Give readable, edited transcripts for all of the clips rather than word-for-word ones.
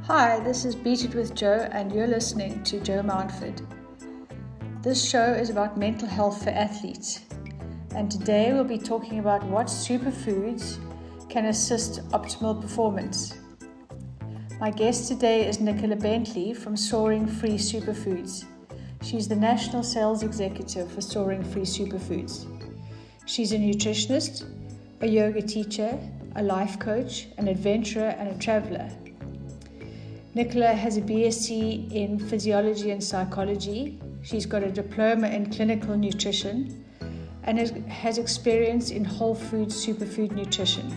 Hi, this is Beat It with Joe, and you're listening to Joe Mountford. This show is about mental health for athletes, and today we'll be talking about what superfoods can assist optimal performance. My guest today is Nicola Bentley from Soaring Free Superfoods. She's the National Sales Executive for Soaring Free Superfoods. She's a nutritionist, a yoga teacher, a life coach, an adventurer, and a traveler. Nicola has a BSc in physiology and psychology. She's got a diploma in clinical nutrition and has experience in whole food superfood nutrition.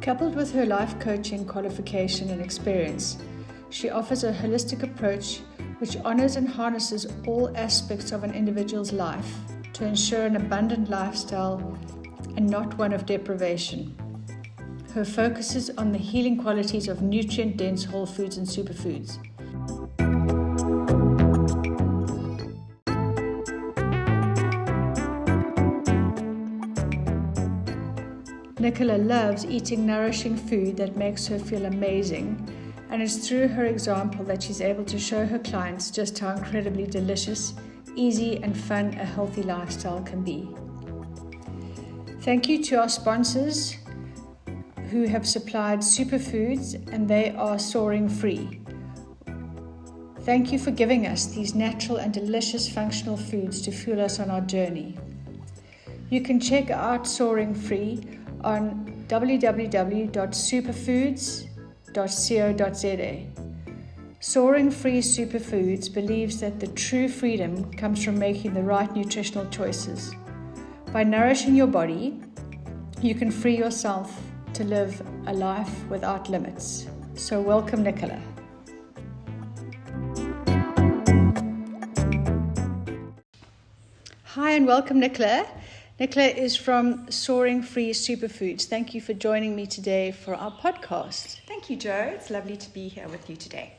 Coupled with her life coaching qualification and experience, she offers a holistic approach which honors and harnesses all aspects of an individual's life to ensure an abundant lifestyle and not one of deprivation. Her focus is on the healing qualities of nutrient-dense whole foods and superfoods. Nicola loves eating nourishing food that makes her feel amazing, and it's through her example that she's able to show her clients just how incredibly delicious, easy and fun a healthy lifestyle can be. Thank you to our sponsors who have supplied superfoods, and they are Soaring Free. Thank you for giving us these natural and delicious functional foods to fuel us on our journey. You can check out Soaring Free on www.superfoods.co.za. Soaring Free Superfoods believes that the true freedom comes from making the right nutritional choices. By nourishing your body, you can free yourself to live a life without limits. So welcome, Nicola. Hi and welcome, Nicola. Nicola is from Soaring Free Superfoods. Thank you for joining me today for our podcast. Thank you, Joe. It's lovely to be here with you today.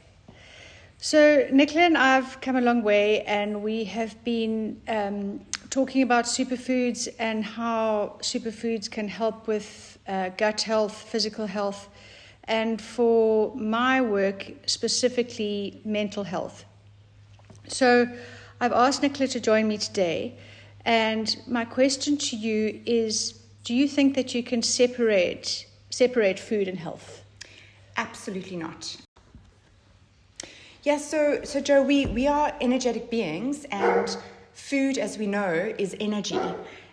So Nicola and I have come a long way, and we have been talking about superfoods and how superfoods can help with gut health, physical health, and for my work, specifically mental health. So I've asked Nicola to join me today. And my question to you is, do you think that you can separate food and health? Absolutely not. Yeah, so Joe, we are energetic beings, and food, as we know, is energy,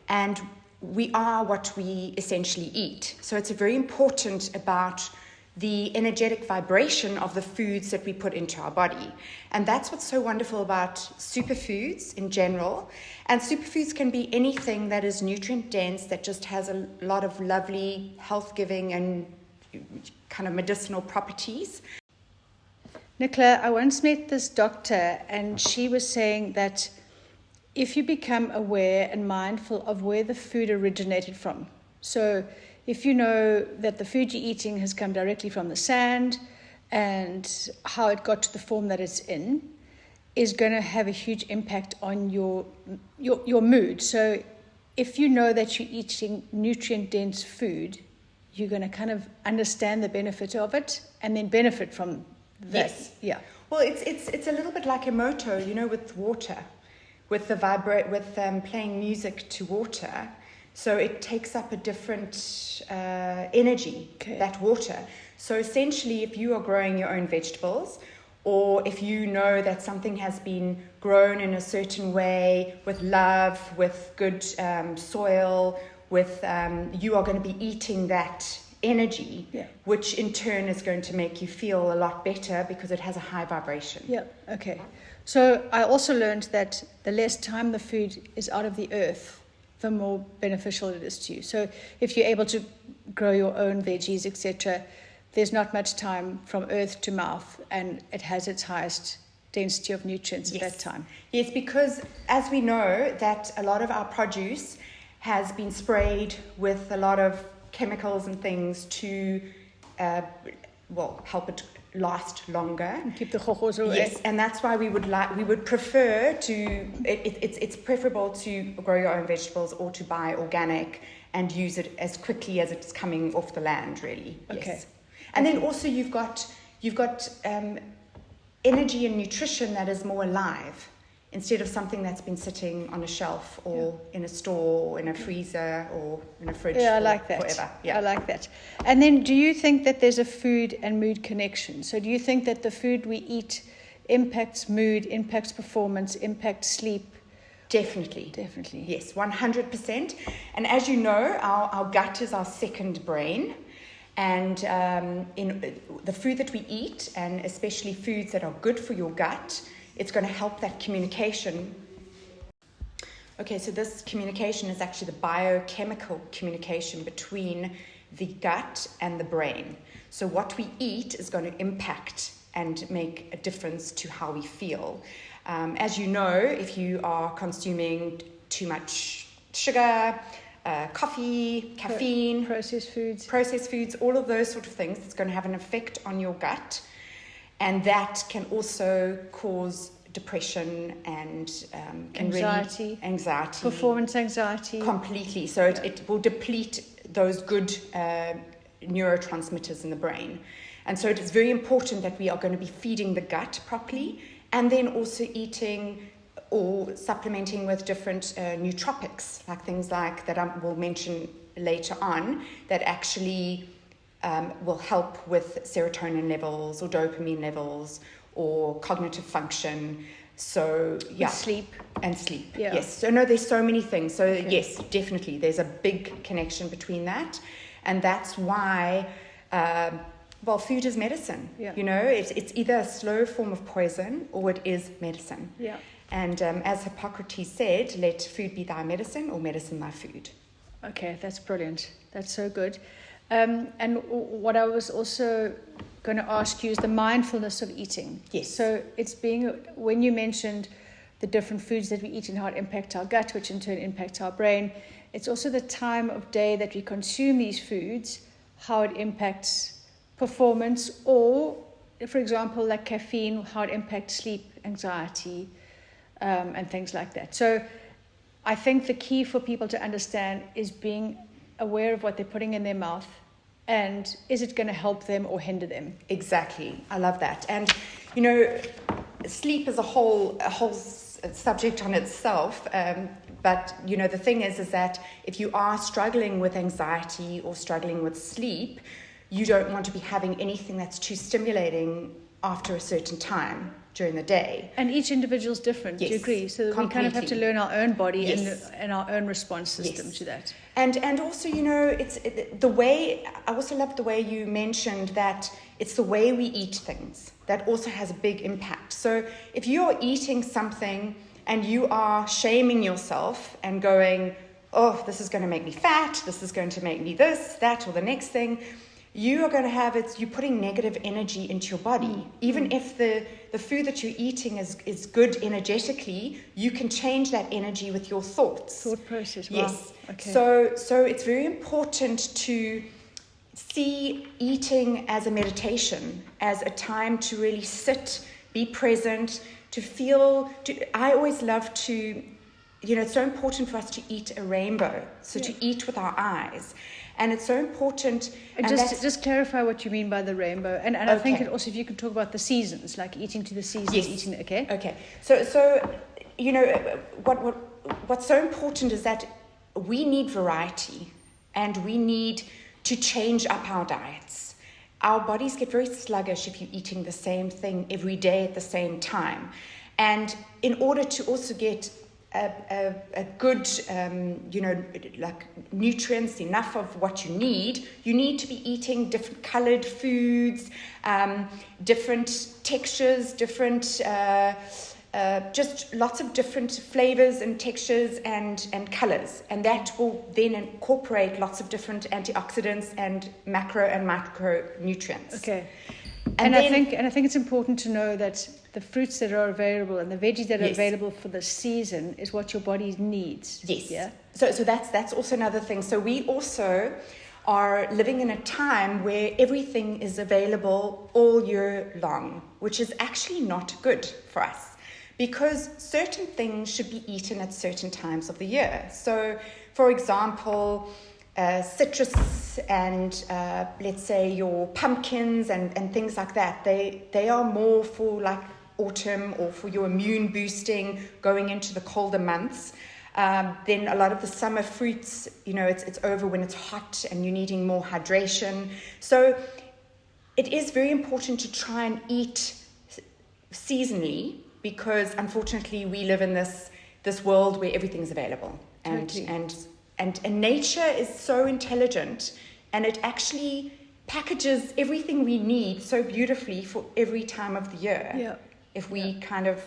and we are what we essentially eat. So it's very important about the energetic vibration of the foods that we put into our body. And that's what's so wonderful about superfoods in general. And superfoods can be anything that is nutrient dense, that just has a lot of lovely health-giving and kind of medicinal properties. Nicola, I once met this doctor, and she was saying that if you become aware and mindful of where the food originated from, so if you know that the food you're eating has come directly from the sand and how it got to the form that it's in, is going to have a huge impact on your mood. So if you know that you're eating nutrient-dense food, you're going to kind of understand the benefit of it and then benefit from that. Yes. Yeah. Well, it's a little bit like a moto, with water, with the playing music to water. So it takes up a different energy, that water. So essentially, if you are growing your own vegetables, or if you know that something has been grown in a certain way with love, with good soil, you are going to be eating that energy, which in turn is going to make you feel a lot better because it has a high vibration. Yeah, okay. So I also learned that the less time the food is out of the earth, the more beneficial it is to you. So if you're able to grow your own veggies, etc., there's not much time from earth to mouth, and it has its highest density of nutrients at that time. Yes, because as we know that a lot of our produce has been sprayed with a lot of chemicals and things to will help it last longer. And keep the chochos away. Yes, and that's why we would prefer to, it's preferable to grow your own vegetables or to buy organic and use it as quickly as it's coming off the land, really. Okay. Yes. And then also you've got energy and nutrition that is more alive, instead of something that's been sitting on a shelf or in a store or in a freezer or in a fridge. Yeah, I like that. Forever. Yeah. I like that. And then do you think that there's a food and mood connection? So do you think that the food we eat impacts mood, impacts performance, impacts sleep? Definitely. Yes, 100%. And as you know, our gut is our second brain. And in the food that we eat, and especially foods that are good for your gut, it's going to help that communication. Okay, so this communication is actually the biochemical communication between the gut and the brain. So what we eat is going to impact and make a difference to how we feel. As you know, if you are consuming too much sugar, coffee, caffeine, processed foods, all of those sort of things, it's going to have an effect on your gut. And that can also cause depression and anxiety, performance anxiety. Completely. So it will deplete those good neurotransmitters in the brain. And so it is very important that we are going to be feeding the gut properly, and then also eating or supplementing with different nootropics, like things like that I will mention later on, that actually will help with serotonin levels or dopamine levels or cognitive function. So yeah, sleep. Yeah. Yes. So no, there's so many things. So yes, definitely, there's a big connection between that, and that's why. Food is medicine. Yeah. You know, it's either a slow form of poison or it is medicine. Yeah. And as Hippocrates said, let food be thy medicine or medicine thy food. Okay, that's brilliant. That's so good. And what I was also going to ask you is the mindfulness of eating. Yes. So when you mentioned the different foods that we eat and how it impacts our gut, which in turn impacts our brain, it's also the time of day that we consume these foods, how it impacts performance, or, for example, like caffeine, how it impacts sleep, anxiety, and things like that. So I think the key for people to understand is being aware of what they're putting in their mouth, and is it going to help them or hinder them? Exactly. I love that. And, you know, sleep is a whole subject on itself. But, you know, the thing is that if you are struggling with anxiety or struggling with sleep, you don't want to be having anything that's too stimulating after a certain time during the day. And each individual is different, yes, do you agree? So completely. We kind of have to learn our own body yes. and our own response system yes. to that. And also, you know, the way, I also love the way you mentioned that it's the way we eat things that also has a big impact. So if you're eating something and you are shaming yourself and going, oh, this is going to make me fat, this is going to make me this, that, or the next thing, you are going to have you're putting negative energy into your body. Even if the food that you're eating is good energetically, you can change that energy with your thoughts. Thought process, wow. Yes. Okay. So it's very important to see eating as a meditation, as a time to really sit, be present, to feel. I always love to, you know, it's so important for us to eat a rainbow, so to eat with our eyes. And it's so important. And just clarify what you mean by the rainbow. And I think also if you could talk about the seasons, like eating to the seasons, yes. eating, okay? Okay. So you know, what's so important is that we need variety and we need to change up our diets. Our bodies get very sluggish if you're eating the same thing every day at the same time. And in order to also get a good, you know, like nutrients, enough of what you need to be eating different colored foods, different textures, different, just lots of different flavors and textures and colors. And that will then incorporate lots of different antioxidants and macro and micronutrients. Okay. And I think it's important to know that the fruits that are available and the veggies that are yes. available for the season is what your body needs. Yes. Yeah. So that's also another thing. So we also are living in a time where everything is available all year long, which is actually not good for us because certain things should be eaten at certain times of the year. So, for example, citrus and let's say your pumpkins and things like that, they are more for like autumn or for your immune boosting going into the colder months. Then a lot of the summer fruits, it's over when it's hot and you're needing more hydration. So it is very important to try and eat seasonally because unfortunately we live in this world where everything's available. Totally. And nature is so intelligent and it actually packages everything we need so beautifully for every time of the year. Yeah. If we kind of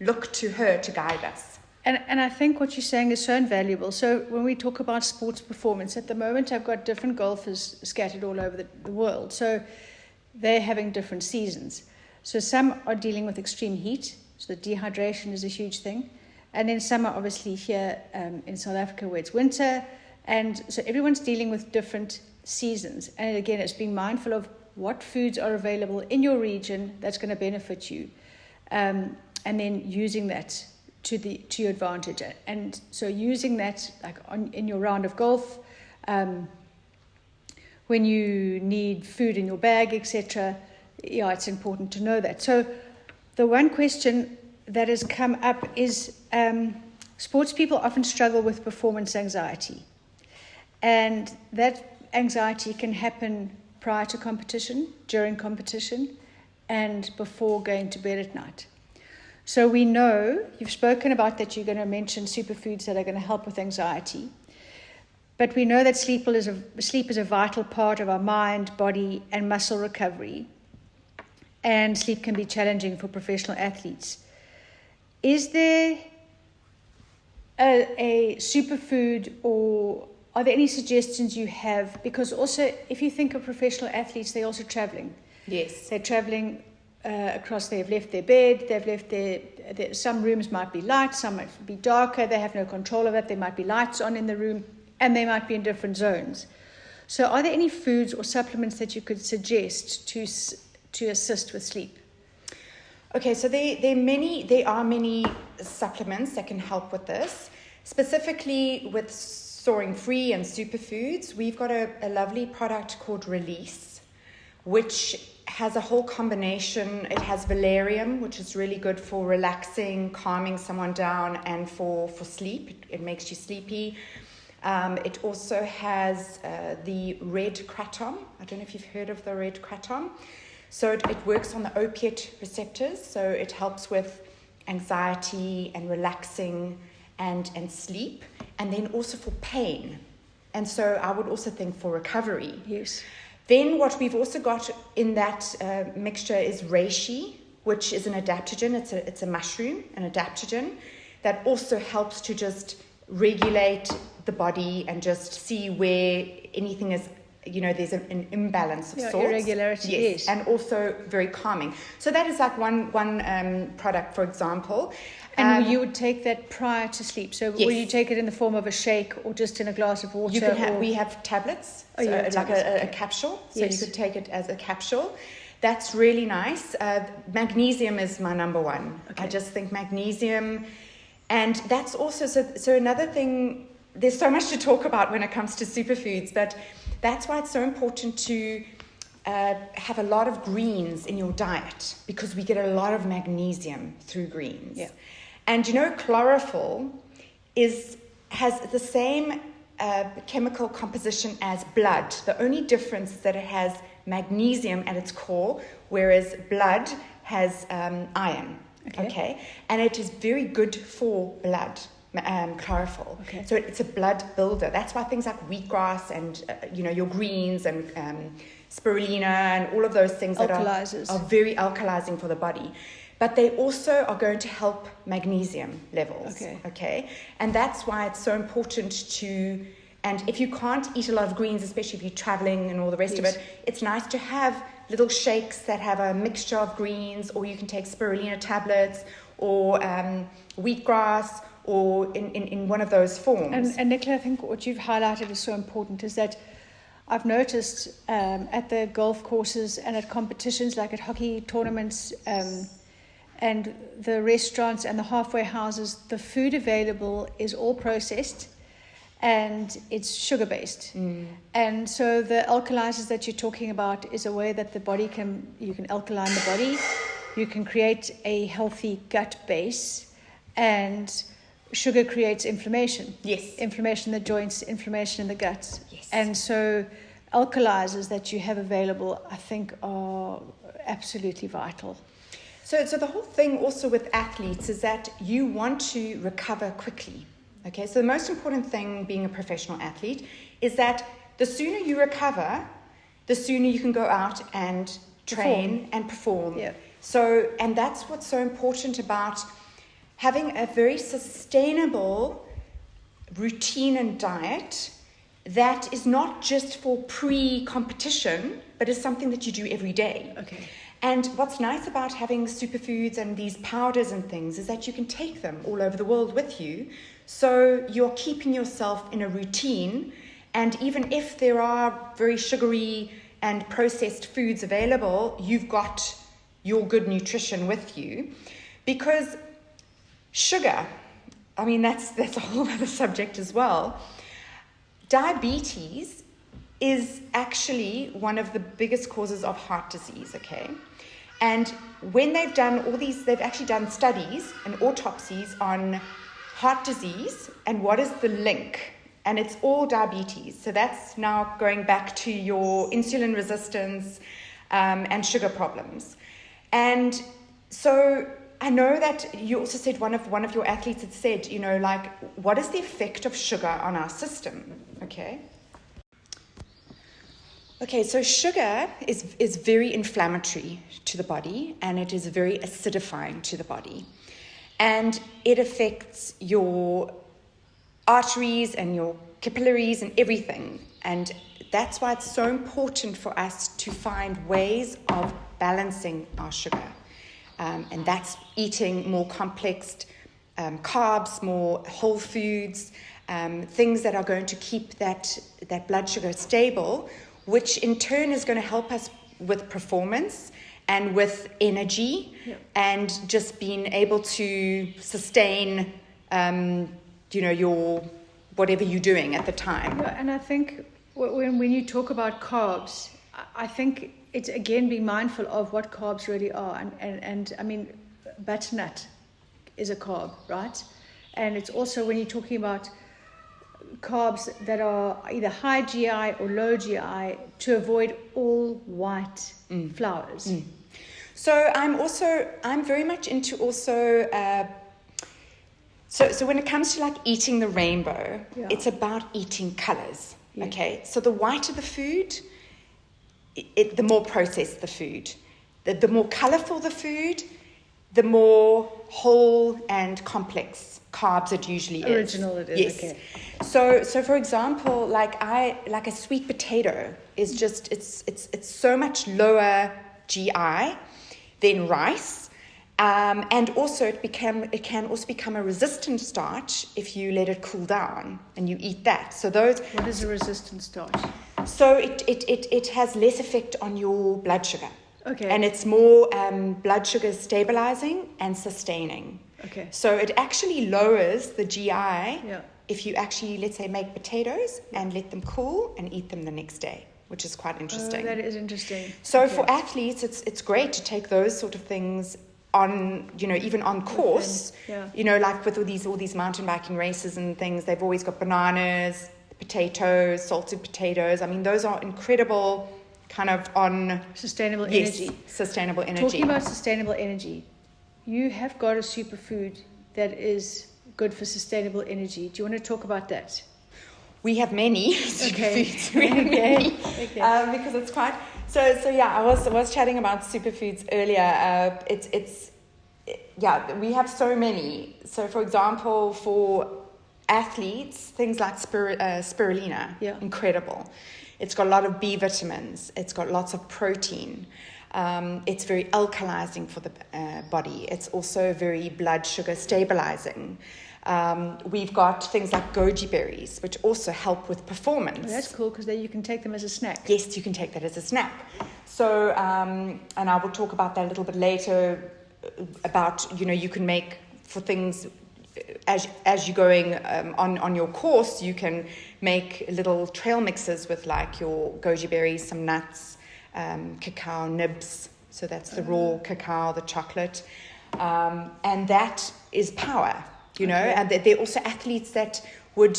look to her to guide us. And I think what you're saying is so invaluable. So when we talk about sports performance, at the moment I've got different golfers scattered all over the world. So they're having different seasons. So some are dealing with extreme heat. So the dehydration is a huge thing. And then some are obviously here in South Africa where it's winter. And so everyone's dealing with different seasons. And again, it's being mindful of what foods are available in your region that's going to benefit you. And then using that to your advantage, and so using that like in your round of golf, when you need food in your bag, etc. Yeah, it's important to know that. So the one question that has come up is sports people often struggle with performance anxiety, and that anxiety can happen prior to competition, during competition, and before going to bed at night. So we know, you've spoken about that you're going to mention superfoods that are going to help with anxiety. But we know that sleep is a vital part of our mind, body, and muscle recovery. And sleep can be challenging for professional athletes. Is there a superfood, or are there any suggestions you have? Because also, if you think of professional athletes, they're also traveling. Yes. They're traveling across, they've left their bed, they've left some rooms might be light, some might be darker, they have no control of it, there might be lights on in the room, and they might be in different zones. So are there any foods or supplements that you could suggest to assist with sleep? Okay, so there are many supplements that can help with this. Specifically with Soaring Free and Superfoods, we've got a lovely product called Release, which has a whole combination. It has valerian, which is really good for relaxing, calming someone down, and for sleep. It makes you sleepy. It also has the red kratom. I don't know if you've heard of the red kratom. So it works on the opiate receptors. So it helps with anxiety and relaxing and sleep, and then also for pain. And so I would also think for recovery. Yes. Then what we've also got in that mixture is reishi, which is an adaptogen. It's a mushroom, an adaptogen, that also helps to just regulate the body and just see where anything is, there's an imbalance of sorts. Irregularity, yes. And also very calming. So that is like one product, for example. And you would take that prior to sleep. So yes. Will you take it in the form of a shake or just in a glass of water? We have tablets, so like tablets. A capsule. So yes. You could take it as a capsule. That's really nice. Magnesium is my number one. Okay. I just think magnesium. And that's also, so another thing, there's so much to talk about when it comes to superfoods, but that's why it's so important to have a lot of greens in your diet, because we get a lot of magnesium through greens. Yeah. And chlorophyll has the same chemical composition as blood. The only difference is that it has magnesium at its core, whereas blood has iron. Okay. And it is very good for blood, chlorophyll. Okay. So it's a blood builder. That's why things like wheatgrass and your greens and spirulina and all of those things that are very alkalizing for the body. But they also are going to help magnesium levels. Okay. And that's why it's so important to, and if you can't eat a lot of greens, especially if you're traveling and all the rest of it, it's nice to have little shakes that have a mixture of greens, or you can take spirulina tablets or wheatgrass, or in one of those forms. And Nicola, I think what you've highlighted is so important, is that I've noticed at the golf courses and at competitions like at hockey tournaments and the restaurants and the halfway houses, the food available is all processed and it's sugar-based. And so the alkalizers that you're talking about is a way that you can alkaline the body, you can create a healthy gut base, and sugar creates inflammation. Yes. Inflammation in the joints, inflammation in the gut. Yes. And so alkalizers that you have available, I think, are absolutely vital. So the whole thing also with athletes is that you want to recover quickly. Okay, so the most important thing being a professional athlete is that the sooner you recover, the sooner you can go out and train and perform. Yeah. So, and that's what's so important about having a very sustainable routine and diet that is not just for pre-competition, but is something that you do every day. Okay. And what's nice about having superfoods and these powders and things is that you can take them all over the world with you. So you're keeping yourself in a routine. And even if there are very sugary and processed foods available, you've got your good nutrition with you. Because sugar, I mean, that's a whole other subject as well. Diabetes is actually one of the biggest causes of heart disease, okay? And when they've actually done studies and autopsies on heart disease and what is the link, and it's all diabetes. So that's now going back to your insulin resistance and sugar problems. And so I know that you also said one of your athletes had said, like, what is the effect of sugar on our system? Okay, so sugar is very inflammatory to the body, and it is very acidifying to the body. And it affects your arteries and your capillaries and everything. And that's why it's so important for us to find ways of balancing our sugar. And that's eating more complex carbs, more whole foods, things that are going to keep that blood sugar stable, which in turn is going to help us with performance and with energy and just being able to sustain, your whatever you're doing at the time. Yeah, and I think when you talk about carbs, I think it's again being mindful of what carbs really are. And I mean, butternut is a carb, right? And it's also when you're talking about carbs that are either high GI or low GI, to avoid all white flours. So I'm very much into also, so when it comes to like eating the rainbow, it's about eating colors, okay? So the whiter the food, the more processed the food. The more colorful the food, the more whole and complex carbs it usually is. Original it is, yes. Okay. So for example, like a sweet potato is just, it's so much lower GI than rice. And also it can also become a resistant starch if you let it cool down and you eat that. So What is a resistant starch? So it has less effect on your blood sugar. Okay. And it's more blood sugar stabilizing and sustaining. Okay. So it actually lowers the GI if you actually, let's say, make potatoes and let them cool and eat them the next day, which is quite interesting. Oh, that is interesting. So for athletes, it's great to take those sort of things on, even on course, like with all these mountain biking races and things, they've always got bananas, potatoes, salted potatoes. I mean, those are incredible kind of on... Sustainable energy. Sustainable energy. Talking about sustainable energy, you have got a superfood that is good for sustainable energy. Do you want to talk about that? We have many superfoods. We have many. Okay. Because it's quite... So I was chatting about superfoods earlier. We have so many. So for example, for athletes, things like spirulina, incredible. It's got a lot of B vitamins. It's got lots of protein. It's very alkalizing for the body. It's also very blood sugar stabilizing. We've got things like goji berries, which also help with performance. Well, that's cool, because then you can take them as a snack. Yes, you can take that as a snack. So, and I will talk about that a little bit later, about, you can make for things as you're going on your course, you can make little trail mixes with like your goji berries, some nuts, cacao nibs. So that's the raw cacao, the chocolate. And that is power, okay. And there are also athletes that would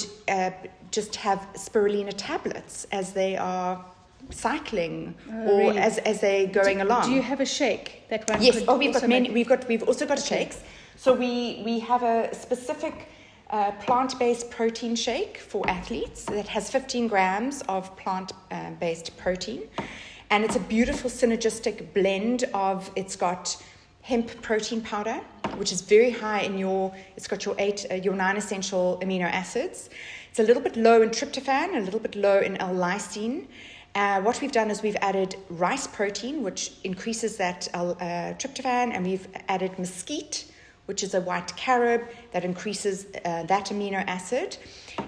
just have spirulina tablets as they are cycling or really? as they're going along. Do you have a shake that one? Yes. We've got many. We've also got shakes. So we have a specific plant-based protein shake for athletes that has 15 grams of plant-based protein, and it's a beautiful synergistic blend of. It's got hemp protein powder, which is very high in it's got your 9 essential amino acids. It's a little bit low in tryptophan, a little bit low in L-lysine. What we've done is we've added rice protein, which increases that tryptophan, and we've added mesquite, which is a white carob that increases that amino acid.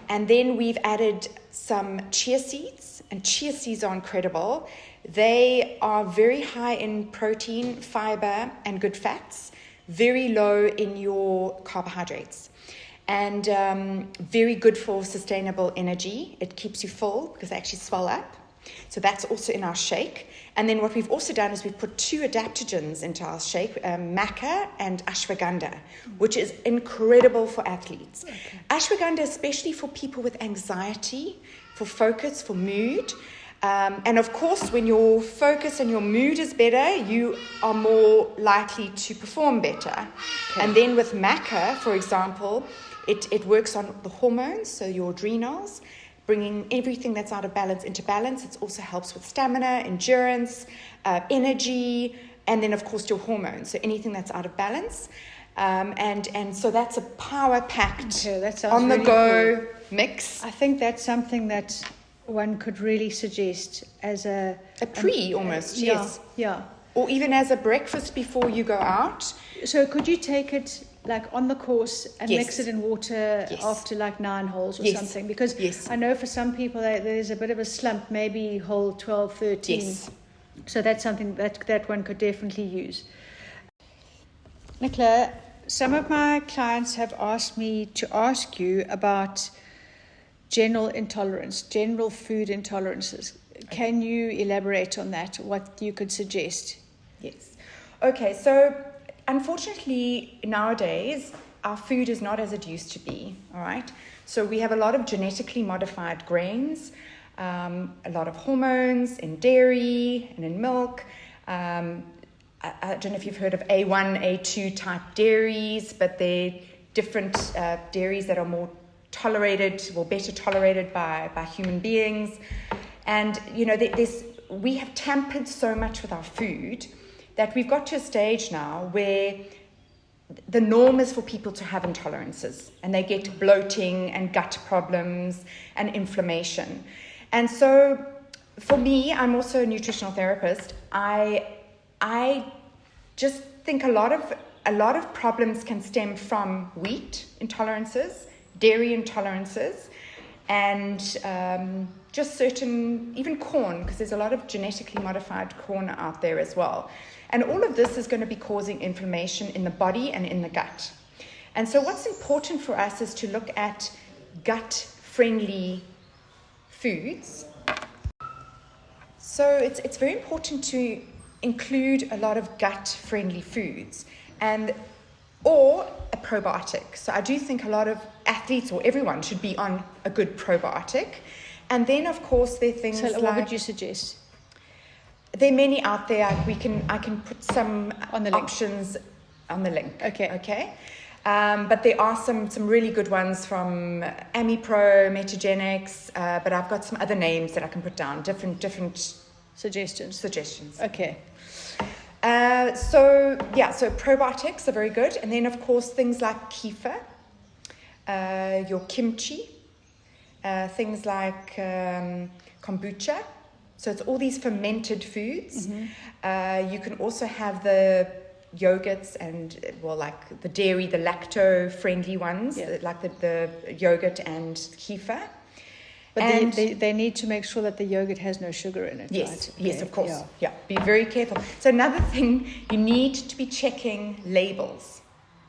And then we've added some chia seeds, and chia seeds are incredible. They are very high in protein, fiber, and good fats, very low in your carbohydrates, and very good for sustainable energy. It keeps you full because they actually swell up. So that's also in our shake. And then what we've also done is we've put 2 adaptogens into our shake, maca and ashwagandha, which is incredible for athletes. Okay. Ashwagandha, especially for people with anxiety, for focus, for mood. And of course, when your focus and your mood is better, you are more likely to perform better. Okay. And then with maca, for example, it works on the hormones, so your adrenals, bringing everything that's out of balance into balance. It also helps with stamina, endurance, energy, and then, of course, your hormones. So anything that's out of balance. And so that's a power-packed, on-the-go really cool mix. I think that's something that one could really suggest as a almost, yes. Yeah. Or even as a breakfast before you go out. So could you take it like on the course and yes. mix it in water yes. after like 9 holes or yes. something? Because yes. I know for some people there's a bit of a slump, maybe hole 12, 13. Yes. So that's something that one could definitely use. Nicola, some of my clients have asked me to ask you about general food intolerances. Okay. Can you elaborate on that, what you could suggest? Yes. Okay, so unfortunately, nowadays, our food is not as it used to be, all right? So we have a lot of genetically modified grains, a lot of hormones in dairy and in milk. I don't know if you've heard of A1, A2 type dairies, but they're different dairies that are more better tolerated by human beings. And, we have tampered so much with our food that we've got to a stage now where the norm is for people to have intolerances, and they get bloating and gut problems and inflammation. And so for me, I'm also a nutritional therapist. I just think a lot of problems can stem from wheat intolerances, dairy intolerances, and just certain, even corn, because there's a lot of genetically modified corn out there as well. And all of this is going to be causing inflammation in the body and in the gut. And so what's important for us is to look at gut-friendly foods. So it's very important to include a lot of gut-friendly foods or a probiotic. So I do think a lot of athletes or everyone should be on a good probiotic. And then, of course, there are things like... So what would you suggest? There are many out there. I can put some on the options on the link. Okay. But there are some really good ones from AmiPro, Metagenics, but I've got some other names that I can put down, different suggestions. Okay. So probiotics are very good. And then, of course, things like kefir, your kimchi, things like kombucha, So it's all these fermented foods. You can also have the yogurts and, like the dairy, the lacto-friendly ones, like the yogurt and kefir. But they need to make sure that the yogurt has no sugar in it, yes, right? Yes, of course. Yeah, be very careful. So another thing, you need to be checking labels.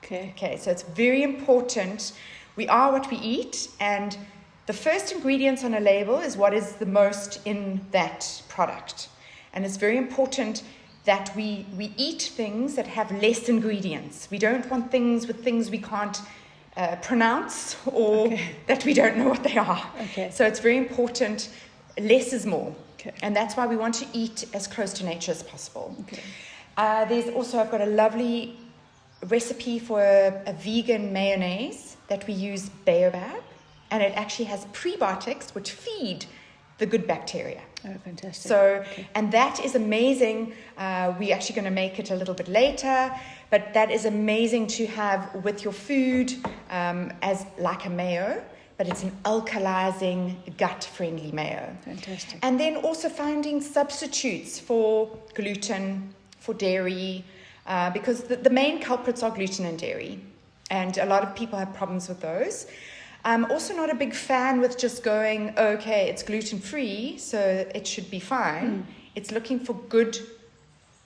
Okay, so it's very important. We are what we eat, and the first ingredients on a label is what is the most in that product. And it's very important that we eat things that have less ingredients. We don't want things with things we can't pronounce or that we don't know what they are. So it's very important. Less is more. And that's why we want to eat as close to nature as possible. There's also, I've got a lovely recipe for a vegan mayonnaise that we use baobab, and it actually has prebiotics which feed the good bacteria. Oh, fantastic. So, and that is amazing. We're actually going to make it a little bit later, but that is amazing to have with your food as like a mayo, but it's an alkalizing, gut-friendly mayo. Fantastic. And then also finding substitutes for gluten, for dairy, because the main culprits are gluten and dairy, and a lot of people have problems with those. I'm also not a big fan with just going, okay, it's gluten-free, so it should be fine. It's looking for good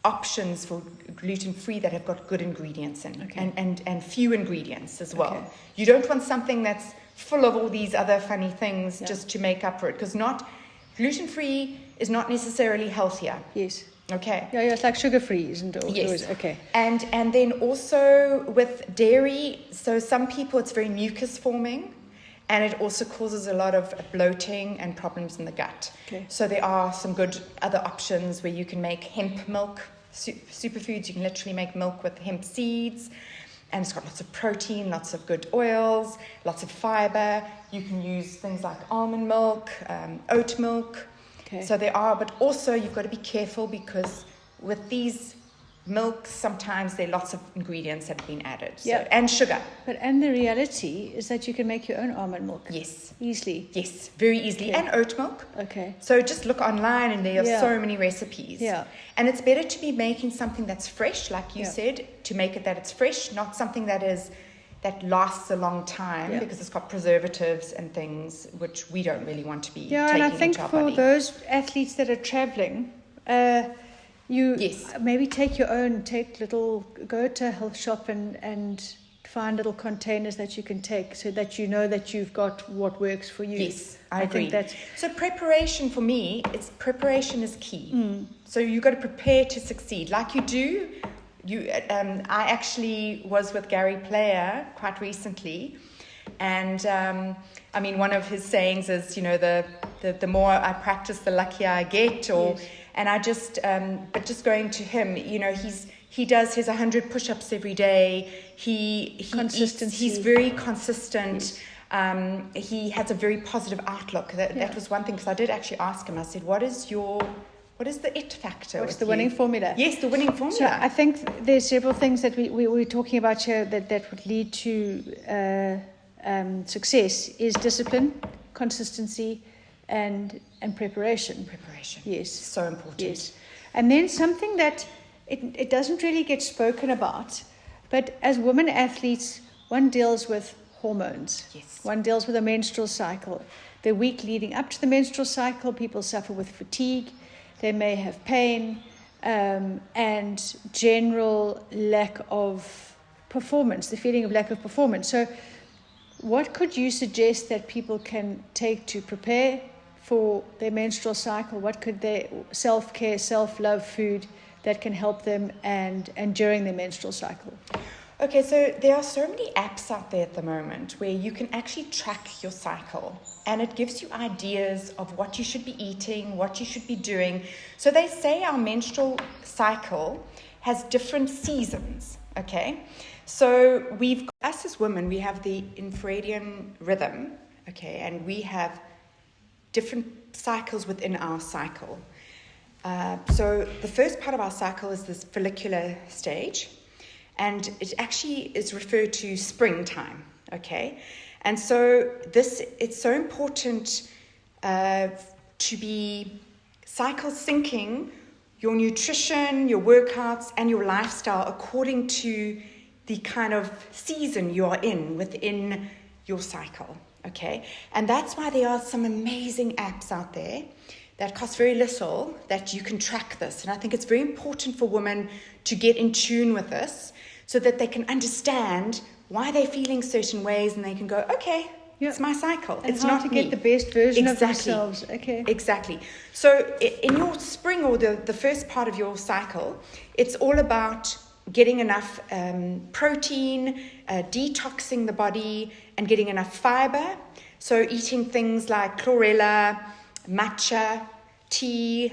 options for gluten-free that have got good ingredients in, and few ingredients as well. You don't want something that's full of all these other funny things just to make up for it, because gluten-free is not necessarily healthier. Yes. Okay. Yeah, it's like sugar-free, isn't it? Yes. Okay. And then also with dairy, so some people it's very mucus forming, and it also causes a lot of bloating and problems in the gut. So there are some good other options where you can make hemp milk, superfoods. You can literally make milk with hemp seeds, and it's got lots of protein, lots of good oils, lots of fiber. You can use things like almond milk, oat milk. So there are, but also you've got to be careful, because with these milks, sometimes there are lots of ingredients that have been added. And sugar. And the reality is that you can make your own almond milk. Yes. Easily. Yes, very easily. And oat milk. So just look online and there are so many recipes. And it's better to be making something that's fresh, like you said, to make it that it's fresh, not something that lasts a long time, because it's got preservatives and things which we don't really want to be taking and I think into our for body. those athletes that are traveling, you maybe go to a health shop and find little containers that you can take, so that you know that you've got what works for you. Yes, I agree. Think so preparation for me, preparation is key. So you've got to prepare to succeed, like you do. I actually was with Gary Player quite recently, and I mean, one of his sayings is, the more I practice, the luckier I get. And I just, but just going to him, he does his 100 push-ups every day. He's very consistent. He has a very positive outlook. That was one thing, because I did actually ask him. I said, what is the it factor? What's the winning formula? Yes, the winning formula. So I think there's several things that we're talking about here that would lead to success. Is discipline, consistency, and preparation. Yes. So important. Yes. And then something that it doesn't really get spoken about, but as women athletes, one deals with hormones. Yes. One deals with a menstrual cycle. The week leading up to the menstrual cycle, people suffer with fatigue. They may have pain and general lack of performance, the feeling of lack of performance. So what could you suggest that people can take to prepare for their menstrual cycle? What could their self-care, self-love food that can help them and during their menstrual cycle? Okay, so there are so many apps out there at the moment where you can actually track your cycle, and it gives you ideas of what you should be eating, what you should be doing. So they say our menstrual cycle has different seasons, okay? So us as women, we have the infradian rhythm, okay, and we have different cycles within our cycle. So the first part of our cycle is this follicular stage, and it actually is referred to springtime, okay? And so it's so important to be cycle syncing your nutrition, your workouts, and your lifestyle according to the kind of season you are in within your cycle, okay? And that's why there are some amazing apps out there that cost very little that you can track this. And I think it's very important for women to get in tune with this so that they can understand why they're feeling certain ways and they can go, okay, it's my cycle. And it's how not to me. get the best version of Exactly. themselves. Okay. Exactly. So in your spring or the first part of your cycle, it's all about getting enough protein, detoxing the body, and getting enough fiber. So eating things like chlorella, matcha, tea,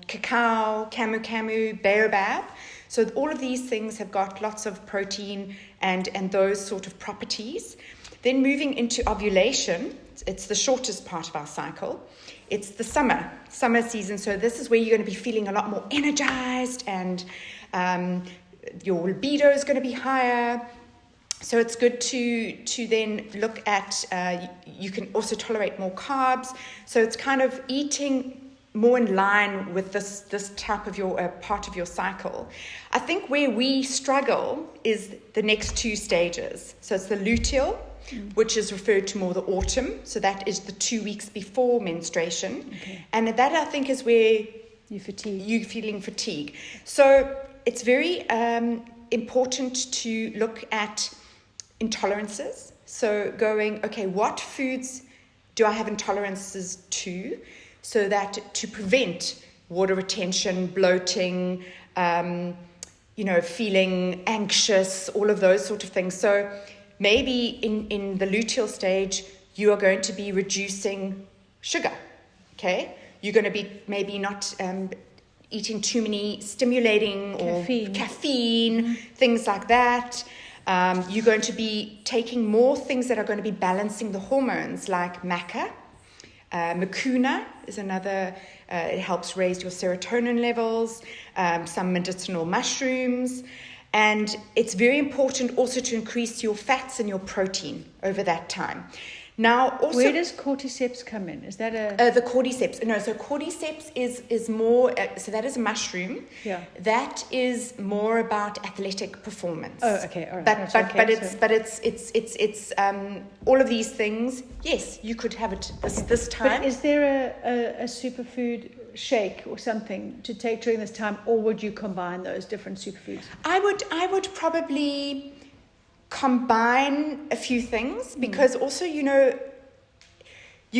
cacao, camu, baobab. So all of these things have got lots of protein and those sort of properties. Then moving into ovulation, it's the shortest part of our cycle. It's the summer season. So this is where you're going to be feeling a lot more energized and your libido is going to be higher. So it's good to then look at, you can also tolerate more carbs. So it's kind of eating more in line with this type of your part of your cycle. I think where we struggle is the next two stages. So it's the luteal, which is referred to more the autumn. So that is the 2 weeks before menstruation. Okay. And that I think is where you're feeling fatigue. So it's very important to look at intolerances. So going, okay, what foods do I have intolerances to? So that to prevent water retention, bloating, feeling anxious, all of those sort of things. So maybe in the luteal stage, you are going to be reducing sugar, okay? You're going to be maybe not eating too many stimulating or caffeine, things like that. You're going to be taking more things that are going to be balancing the hormones like maca. Mucuna is another, it helps raise your serotonin levels, some medicinal mushrooms. And it's very important also to increase your fats and your protein over that time. Now, also, where does cordyceps come in? Is that the cordyceps? No, so cordyceps is more. So that is a mushroom. Yeah. That is more about athletic performance. Oh, okay, all right. But it's all of these things. Yes, you could have it this time. But is there a superfood shake or something to take during this time, or would you combine those different superfoods? I would probably combine a few things because also, you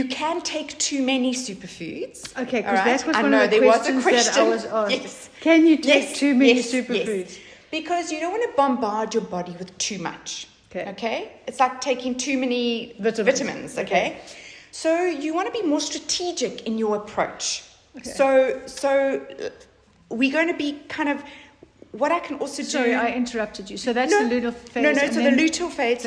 can take too many superfoods. Okay, because right? that was one of the questions that I was asked. Yes. Can you take too many superfoods? Yes. Because you don't want to bombard your body with too much. Okay? It's like taking too many vitamins. Okay? So you want to be more strategic in your approach. Okay. So we're going to be kind of, what I can also do... Sorry, I interrupted you. So that's the luteal phase. No, so the luteal phase.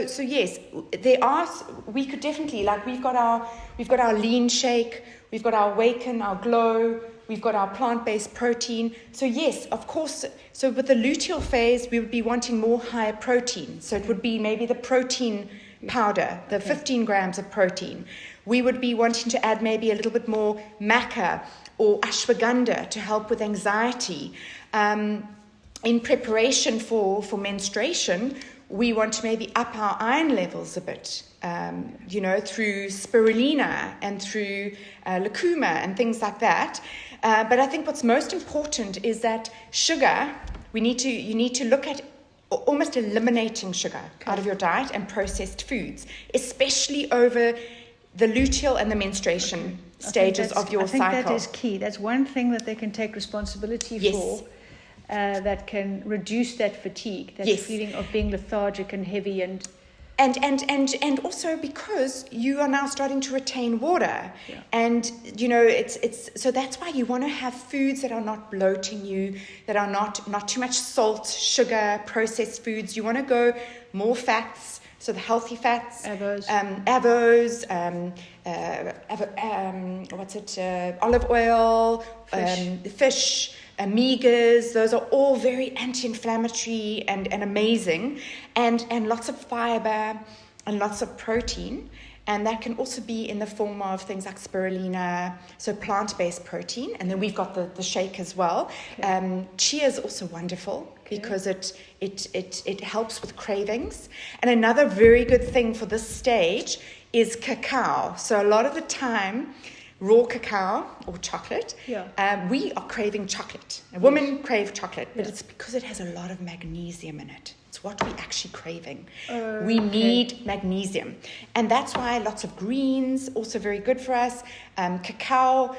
So yes, there are... We could definitely, like, we've got our lean shake, we've got our awaken, our glow, we've got our plant-based protein. So yes, of course. So with the luteal phase, we would be wanting more higher protein. So it would be maybe the protein powder, the 15 grams of protein. We would be wanting to add maybe a little bit more maca or ashwagandha to help with anxiety. In preparation for menstruation, we want to maybe up our iron levels a bit, through spirulina and through lucuma and things like that. But I think what's most important is that sugar, you need to look at almost eliminating sugar out of your diet and processed foods, especially over the luteal and the menstruation stages of your cycle. I think that is key. That's one thing that they can take responsibility for, that can reduce that fatigue, that feeling of being lethargic and heavy and also because you are now starting to retain water, and it's so that's why you want to have foods that are not bloating you, that are not too much salt, sugar, processed foods. You want to go more fats. So the healthy fats, olive oil, fish, omegas. Those are all very anti-inflammatory and amazing, and lots of fiber and lots of protein. And that can also be in the form of things like spirulina, so plant-based protein. And then we've got the shake as well. Okay. Chia is also wonderful because it helps with cravings. And another very good thing for this stage is cacao. So a lot of the time, raw cacao or chocolate, we are craving chocolate. Women crave chocolate, but it's because it has a lot of magnesium in it. It's what we're actually craving. We need magnesium. And that's why lots of greens, also very good for us. Cacao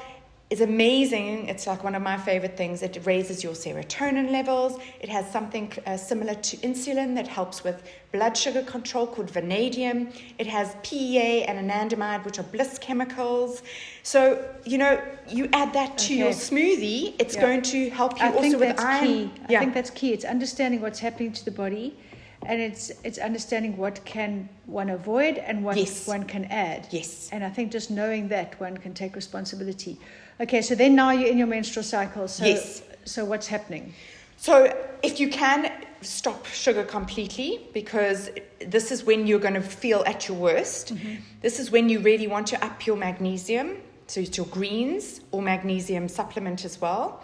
is amazing. It's like one of my favorite things. It raises your serotonin levels. It has something similar to insulin that helps with blood sugar control called vanadium. It has PEA and anandamide, which are bliss chemicals. So, you add that to your smoothie. It's going to help you also with iron. Key. I think that's key. It's understanding what's happening to the body, and it's understanding what can one avoid and what one can add. Yes. And I think just knowing that one can take responsibility. Okay, so then now you're in your menstrual cycle. So what's happening? So if you can, stop sugar completely, because this is when you're going to feel at your worst. Mm-hmm. This is when you really want to up your magnesium. So it's your greens or magnesium supplement as well.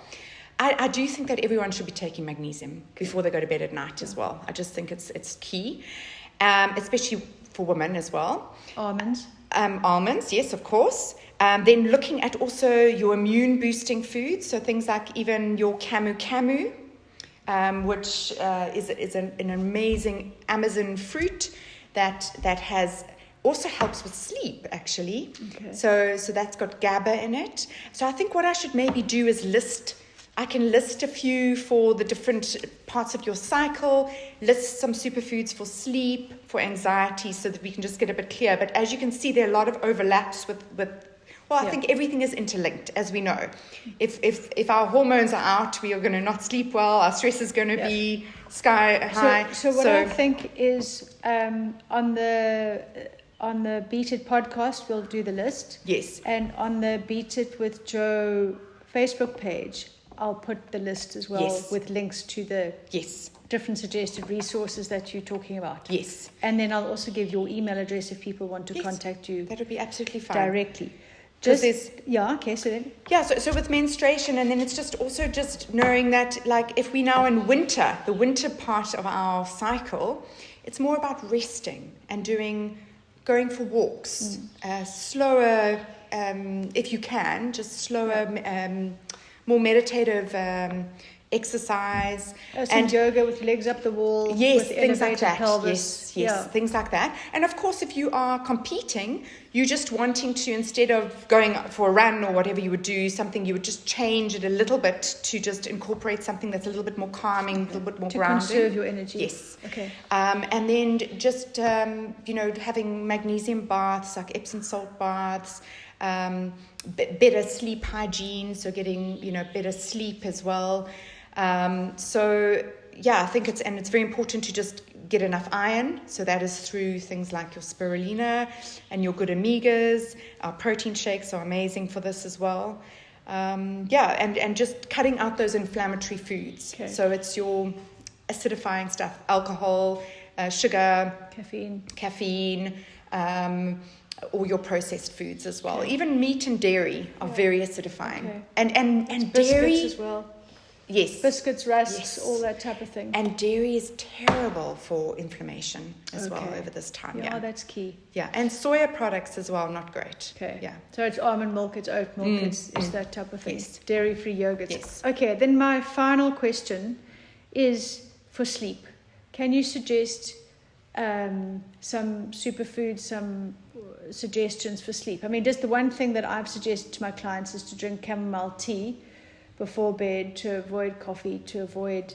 I do think that everyone should be taking magnesium before they go to bed at night as well. I just think it's key, especially for women as well. Almonds. Almonds, yes, of course. Then looking at also your immune boosting foods, so things like even your camu, which is an amazing Amazon fruit that has also helps with sleep, actually. Okay. So that's got GABA in it. So I think what I should maybe do is list a few for the different parts of your cycle, list some superfoods for sleep, for anxiety, so that we can just get a bit clear. But as you can see, there are a lot of overlaps with I think everything is interlinked, as we know. If our hormones are out, we are going to not sleep well, our stress is going to be sky high. So what I think is on the Beat It podcast, we'll do the list. Yes. And on the Beat It with Joe Facebook page, I'll put the list as well with links to the different suggested resources that you're talking about. Yes. And then I'll also give your email address if people want to contact you. That would be absolutely fine. Directly. So with menstruation, and then it's just also just knowing that, like, if we now in winter, the winter part of our cycle, it's more about resting and going for walks, slower, if you can, just slower, more meditative exercise, and yoga with legs up the wall. Yes, with things like that. Pelvis. Yes, things like that. And of course, if you are competing, you're just wanting to, instead of going for a run or whatever you would do, something you would just change it a little bit to just incorporate something that's a little bit more calming, a little bit more grounding. To conserve your energy. Yes. Okay. And then just, having magnesium baths, like Epsom salt baths, better sleep hygiene, so getting, better sleep as well. I think it's very important to just get enough iron. So that is through things like your spirulina and your good omegas. Our protein shakes are amazing for this as well. And just cutting out those inflammatory foods. Okay. So it's your acidifying stuff, alcohol, sugar, caffeine, or your processed foods as well. Okay. Even meat and dairy are very acidifying. Okay. And dairy as well. Yes. Biscuits, rusks, all that type of thing. And dairy is terrible for inflammation as well over this time. Yeah, that's key. Yeah, and soya products as well, not great. Okay. Yeah. So it's almond milk, it's oat milk, it's that type of thing. Yes. Dairy-free yogurts. Yes. Okay, then my final question is for sleep. Can you suggest some superfoods, some suggestions for sleep? I mean, just the one thing that I've suggested to my clients is to drink chamomile tea before bed, to avoid coffee, to avoid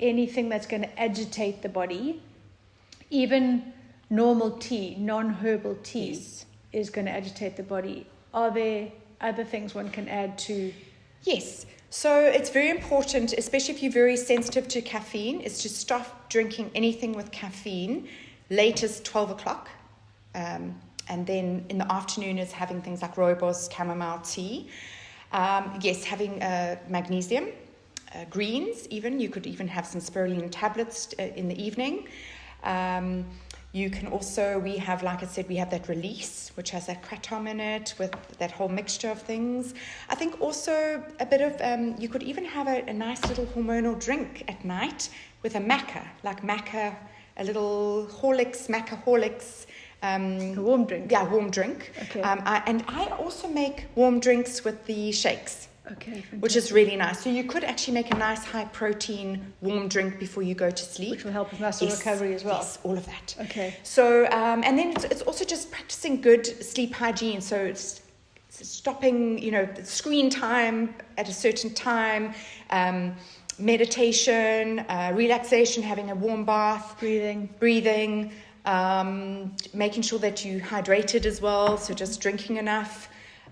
anything that's going to agitate the body. Even normal tea, non-herbal tea, is going to agitate the body. Are there other things one can add to? Yes. So it's very important, especially if you're very sensitive to caffeine, is to stop drinking anything with caffeine latest 12 o'clock. And then in the afternoon is having things like rooibos, chamomile tea. Having magnesium, greens even. You could even have some spirulina tablets in the evening. You can also, we have, like I said, we have that release, which has that kratom in it with that whole mixture of things. I think also a bit of, you could even have a nice little hormonal drink at night with a maca, a little maca Horlicks. A warm drink? Yeah, warm drink. Okay. And I also make warm drinks with the shakes. Okay, fantastic. Which is really nice. So you could actually make a nice high protein warm drink before you go to sleep. Which will help with muscle recovery as well. Yes, all of that. Okay. So, and then it's also just practicing good sleep hygiene. So it's stopping, screen time at a certain time, meditation, relaxation, having a warm bath. Breathing. Making sure that you hydrated as well. So just drinking enough.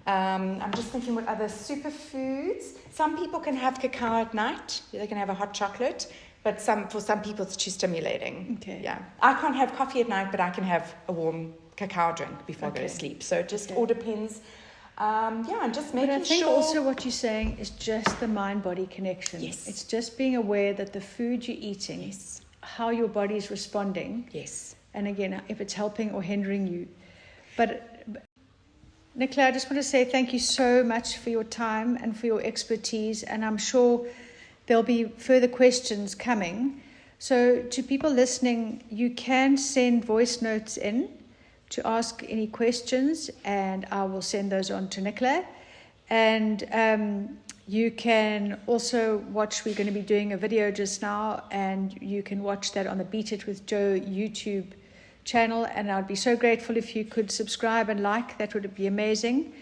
I'm just thinking what other superfoods. Some people can have cacao at night. They can have a hot chocolate, but for some people it's too stimulating. Okay. Yeah. I can't have coffee at night, but I can have a warm cacao drink before I go to sleep. So it just all depends. And just making sure. But I think also what you're saying is just the mind-body connection. Yes. It's just being aware that the food you're eating, yes, how your body is responding. Yes. And again, if it's helping or hindering you. But Nicola, I just want to say thank you so much for your time and for your expertise. And I'm sure there'll be further questions coming. So to people listening, you can send voice notes in to ask any questions, and I will send those on to Nicola. And you can also watch, we're going to be doing a video just now, and you can watch that on the Beat It With Joe YouTube channel, and I'd be so grateful if you could subscribe and like. That would be amazing.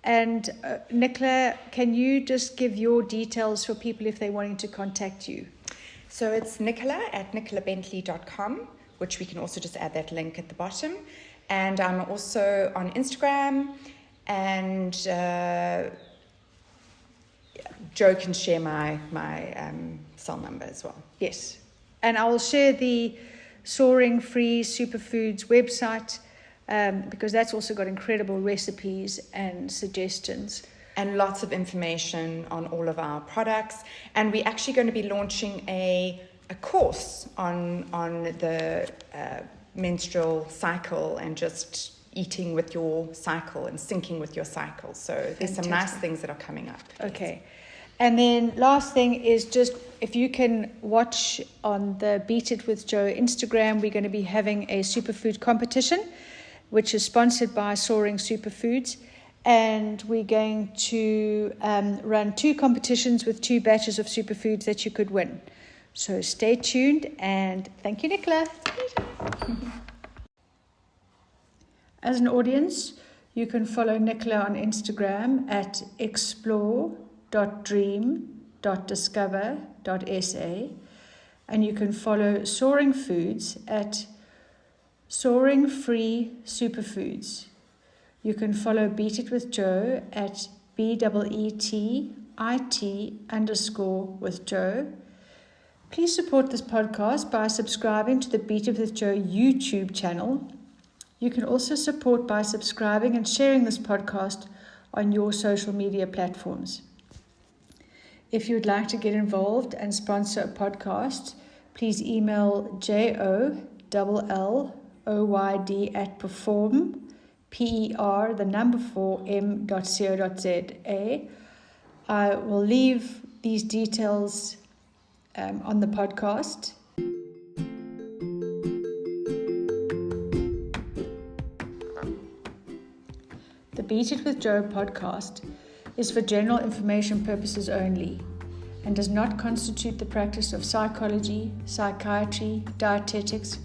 And Nicola, can you just give your details for people if they're wanting to contact you? So it's nicola@nicolabentley.com, which we can also just add that link at the bottom. And I'm also on Instagram, and Joe can share my cell number as well. Yes. And I will share the Soaring Free Superfoods website, because that's also got incredible recipes and suggestions. And lots of information on all of our products. And we're actually going to be launching a course on the menstrual cycle and just eating with your cycle and syncing with your cycle. So there's some nice things that are coming up. Okay. And then last thing is just, if you can watch on the Beat It With Joe Instagram, we're going to be having a superfood competition, which is sponsored by Soaring Superfoods. And we're going to run 2 competitions with 2 batches of superfoods that you could win. So stay tuned, and thank you, Nicola. As an audience, you can follow Nicola on Instagram at explore.dream.discover.sa, and you can follow Soaring Foods at Soaring Free Superfoods. You can follow Beat It With Joe at BEETIT_with Please support this podcast by subscribing to the Beat It With Joe YouTube channel. You can also support by subscribing and sharing this podcast on your social media platforms. If you would like to get involved and sponsor a podcast, please email joll@perform.co.za. I will leave these details on the podcast. The Beat It With Joe podcast is for general information purposes only and does not constitute the practice of psychology, psychiatry, dietetics,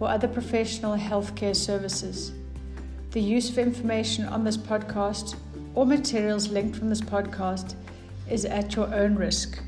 or other professional healthcare services. The use of information on this podcast or materials linked from this podcast is at your own risk.